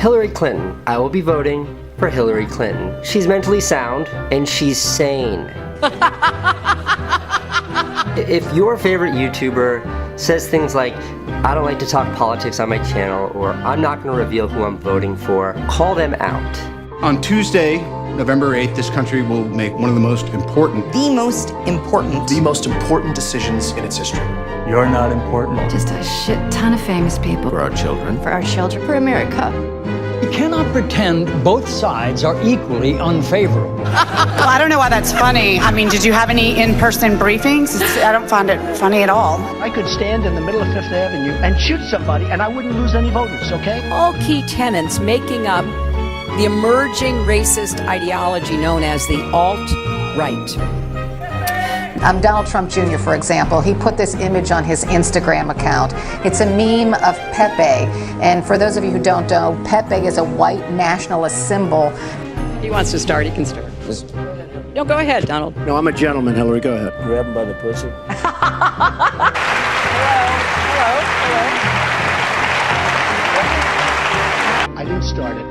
Hillary Clinton. I will be voting for Hillary Clinton. She's mentally sound and she's sane. If your favorite YouTuber says things like, I don't like to talk politics on my channel, or I'm not going to reveal who I'm voting for, call them out. On Tuesday, November 8th, this country will make one of the most important decisions in its history. You're not important. Just a shit ton of famous people. For our children. For our children. For America. You cannot pretend both sides are equally unfavorable. Well, I don't know why that's funny. I mean, did you have any in-person briefings? I don't find it funny at all. I could stand in the middle of Fifth Avenue and shoot somebody and I wouldn't lose any voters, okay? All key tenets making up the emerging racist ideology known as the alt-right. Donald Trump Jr., for example, he put this image on his Instagram account. It's a meme of Pepe. And for those of you who don't know, Pepe is a white nationalist symbol. He wants to start, he can start. No, go ahead, Donald. No, I'm a gentleman, Hillary. Go ahead. Grab him by the pussy. I didn't start it.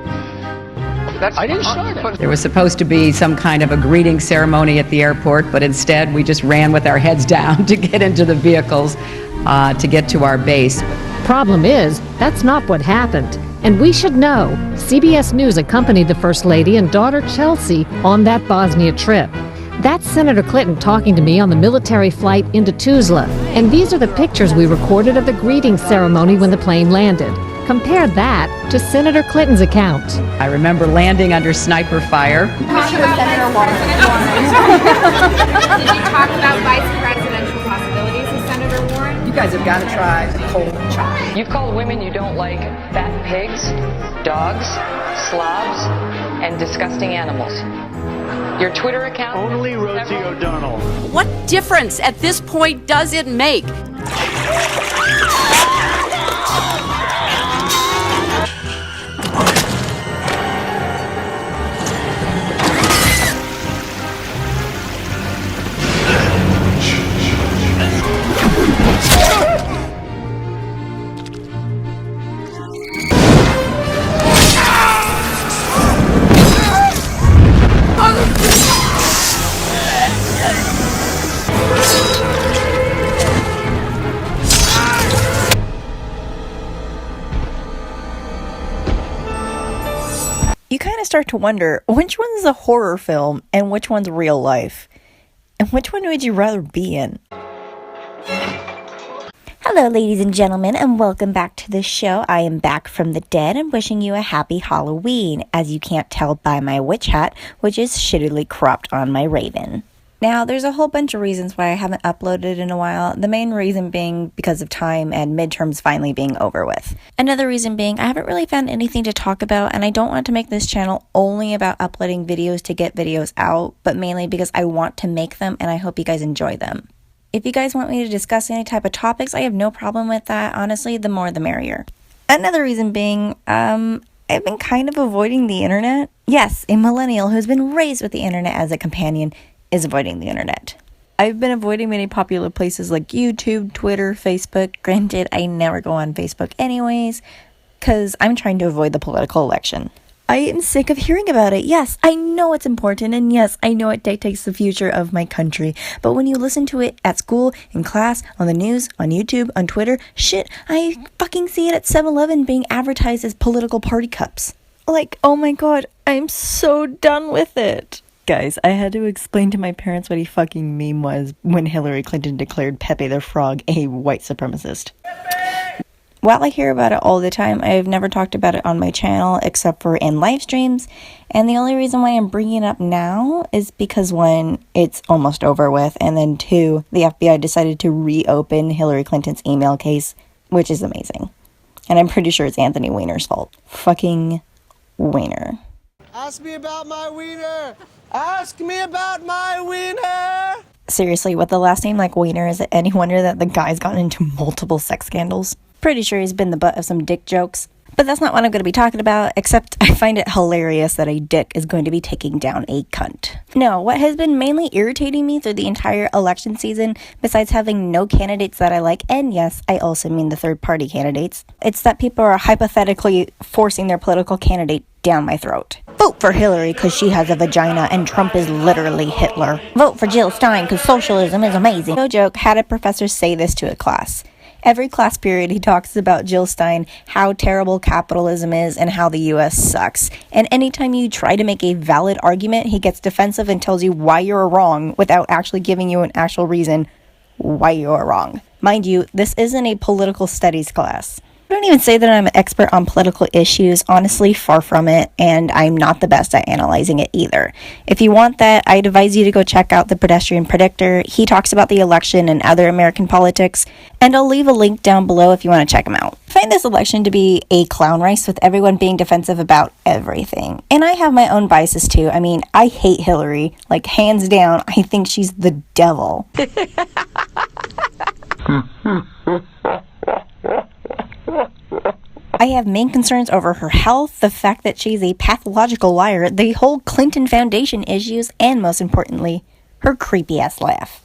I didn't start it. There was supposed to be some kind of a greeting ceremony at the airport, but instead we just ran with our heads down to get into the vehicles to get to our base. Problem is, that's not what happened. And we should know, CBS News accompanied the First Lady and daughter Chelsea on that Bosnia trip. That's Senator Clinton talking to me on the military flight into Tuzla. And these are the pictures we recorded of the greeting ceremony when the plane landed. Compare that to Senator Clinton's account. I remember landing under sniper fire. Did you talk about vice presidential possibilities with Senator Warren? You guys have got to try the cold chop. You've called women you don't like fat pigs, dogs, slobs, and disgusting animals. Your Twitter account? Only Rosie O'Donnell. What difference at this point does it make? You kind of start to wonder which one's a horror film and which one's real life. And which one would you rather be in? Hello, ladies and gentlemen, and welcome back to the show. I am back from the dead and wishing you a happy Halloween, as you can't tell by my witch hat, which is shittily cropped on my raven. Now, there's a whole bunch of reasons why I haven't uploaded in a while. The main reason being because of time and midterms finally being over with. Another reason being I haven't really found anything to talk about, and I don't want to make this channel only about uploading videos to get videos out, but mainly because I want to make them and I hope you guys enjoy them. If you guys want me to discuss any type of topics, I have no problem with that. Honestly, the more the merrier. Another reason being, I've been kind of avoiding the internet. Yes, a millennial who's been raised with the internet as a companion is avoiding the internet. I've been avoiding many popular places like YouTube, Twitter, Facebook. Granted, I never go on Facebook anyways, because I'm trying to avoid the political election. I am sick of hearing about it. Yes, I know it's important, and yes, I know it dictates the future of my country. But when you listen to it at school, in class, on the news, on YouTube, on Twitter, shit, I fucking see it at 7-Eleven being advertised as political party cups. Like, oh my god, I'm so done with it. Guys, I had to explain to my parents what a fucking meme was when Hillary Clinton declared Pepe the Frog a white supremacist. While I hear about it all the time, I've never talked about it on my channel except for in live streams, and the only reason why I'm bringing it up now is because 1, it's almost over with, and then 2, the FBI decided to reopen Hillary Clinton's email case, which is amazing. And I'm pretty sure it's Anthony Weiner's fault. Fucking Weiner. Ask me about my wiener! Ask me about my wiener! Seriously, with the last name like Weiner, is it any wonder that the guy's gotten into multiple sex scandals? Pretty sure he's been the butt of some dick jokes. But that's not what I'm going to be talking about, except I find it hilarious that a dick is going to be taking down a cunt. No, what has been mainly irritating me through the entire election season, besides having no candidates that I like, and yes, I also mean the third-party candidates, it's that people are hypothetically forcing their political candidate down my throat. Vote for Hillary because she has a vagina and Trump is literally Hitler. Vote for Jill Stein because socialism is amazing. No joke, had a professor say this to a class. Every class period, he talks about Jill Stein, how terrible capitalism is, and how the U.S. sucks. And anytime you try to make a valid argument, he gets defensive and tells you why you're wrong without actually giving you an actual reason why you're wrong. Mind you, this isn't a political studies class. I don't even say that I'm an expert on political issues, honestly, far from it, and I'm not the best at analyzing it either. If you want that, I'd advise you to go check out The Pedestrian Predictor. He talks about the election and other American politics, and I'll leave a link down below if you want to check him out. I find this election to be a clown race with everyone being defensive about everything. And I have my own biases too. I mean, I hate Hillary. Like, hands down, I think she's the devil. I have main concerns over her health, the fact that she's a pathological liar, the whole Clinton Foundation issues, and most importantly, her creepy ass laugh.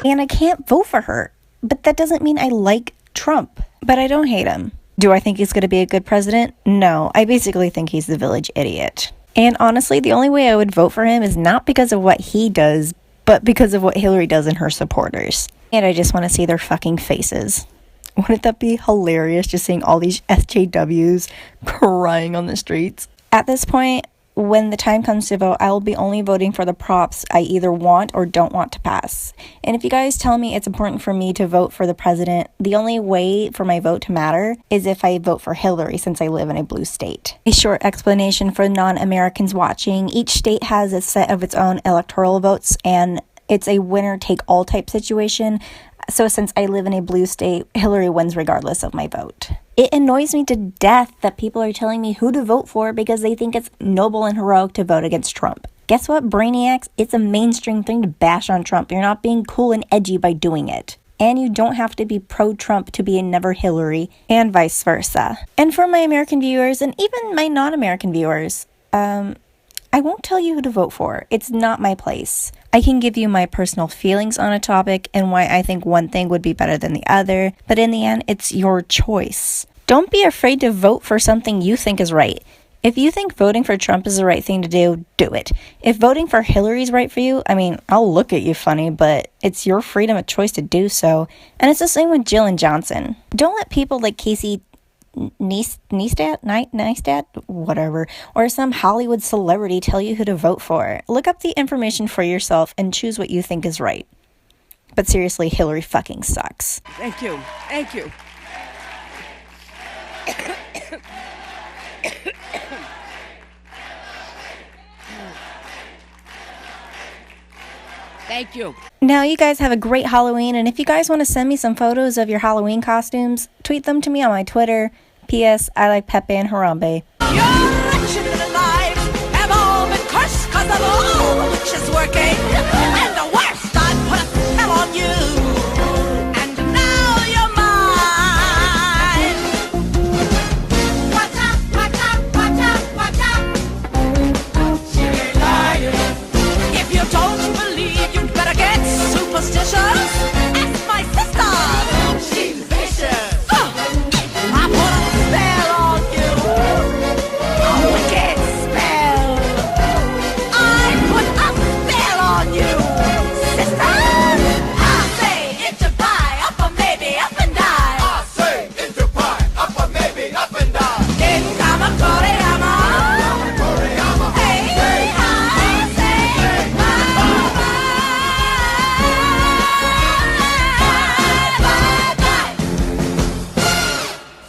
And I can't vote for her. But that doesn't mean I like Trump. But I don't hate him. Do I think he's going to be a good president? No, I basically think he's the village idiot. And honestly, the only way I would vote for him is not because of what he does, but because of what Hillary does and her supporters. And I just want to see their fucking faces. Wouldn't that be hilarious, just seeing all these SJWs crying on the streets? At this point, when the time comes to vote, I will be only voting for the props I either want or don't want to pass. And if you guys tell me it's important for me to vote for the president, the only way for my vote to matter is if I vote for Hillary, since I live in a blue state. A short explanation for non-Americans watching: each state has a set of its own electoral votes, and it's a winner-take-all type situation. So since I live in a blue state, Hillary wins regardless of my vote. It annoys me to death that people are telling me who to vote for because they think it's noble and heroic to vote against Trump. Guess what, brainiacs? It's a mainstream thing to bash on Trump. You're not being cool and edgy by doing it. And you don't have to be pro-Trump to be a never Hillary, and vice versa. And for my American viewers, and even my non-American viewers, I won't tell you who to vote for. It's not my place. I can give you my personal feelings on a topic and why I think one thing would be better than the other, but in the end, it's your choice. Don't be afraid to vote for something you think is right. If you think voting for Trump is the right thing to do it. If voting for Hillary is right for you, I mean, I'll look at you funny, but it's your freedom of choice to do so. And it's the same with Jill and Johnson. Don't let people like Casey Neistat, whatever, or some Hollywood celebrity tell you who to vote for. Look up the information for yourself and choose what you think is right. But seriously, Hillary fucking sucks. Thank you. Thank you. Thank you. Now, you guys have a great Halloween, and if you guys want to send me some photos of your Halloween costumes, tweet them to me on my Twitter. P.S. I like Pepe and Harambe. Your wretched little lives have all been cursed 'cause of all the witches working.